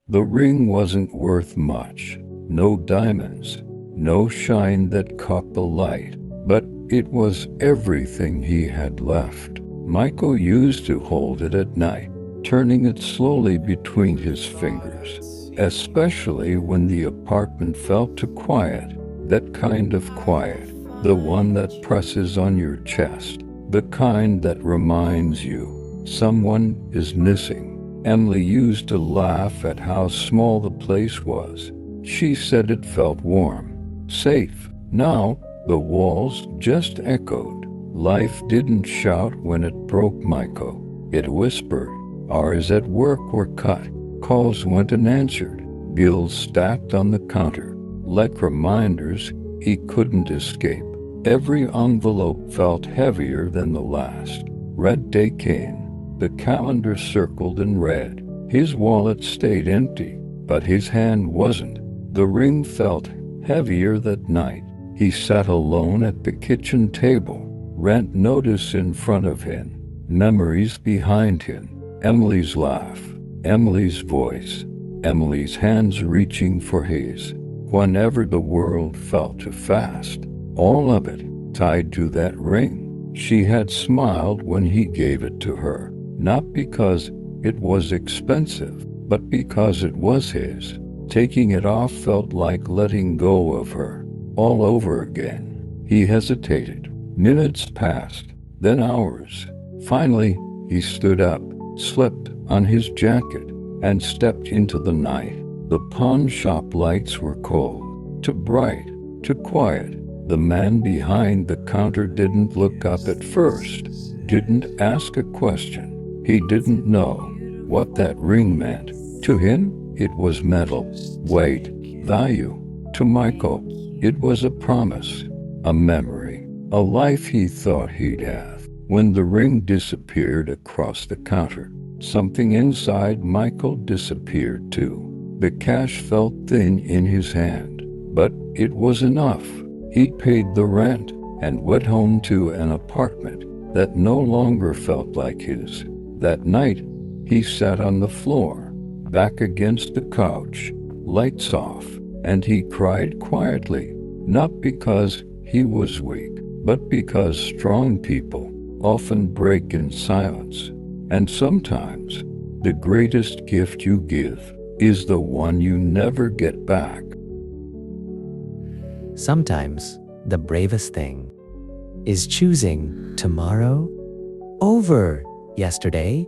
The ring wasn't worth much. No diamonds, no shine that caught the light. But it was everything he had left. Michael used to hold it at night, turning it slowly between his fingers, especially when the apartment felt too quiet. That kind of quiet, the one that presses on your chest, the kind that reminds you someone is missing. Emily used to laugh at how small the place was. She said it felt warm, safe. Now, the walls just echoed. Life didn't shout when it broke Michael. It whispered. Hours at work were cut. Calls went unanswered. Bills stacked on the counter, like reminders he couldn't escape. Every envelope felt heavier than the last. Red day came. The calendar circled in red. His wallet stayed empty, but his hand wasn't. The ring felt heavier that night. He sat alone at the kitchen table, rent notice in front of him, memories behind him. Emily's laugh, Emily's voice, Emily's hands reaching for his. Whenever the world felt too fast, all of it tied to that ring. She had smiled when he gave it to her, not because it was expensive, but because it was his. Taking it off felt like letting go of her all over again. He hesitated. Minutes passed, then hours. Finally, he stood up, slipped on his jacket, and stepped into the night. The pawn shop lights were cold, too bright, too quiet. The man behind the counter didn't look up at first, didn't ask a question. He didn't know what that ring meant. To him, it was metal, weight, value. To Michael, it was a promise, a memory, a life he thought he'd have. When the ring disappeared across the counter, something inside Michael disappeared too. The cash felt thin in his hand, but it was enough. He paid the rent and went home to an apartment that no longer felt like his. That night, he sat on the floor, back against the couch, lights off, and he cried quietly, not because he was weak, but because strong people often break in silence. And sometimes, the greatest gift you give is the one you never get back. Sometimes, the bravest thing is choosing tomorrow over yesterday.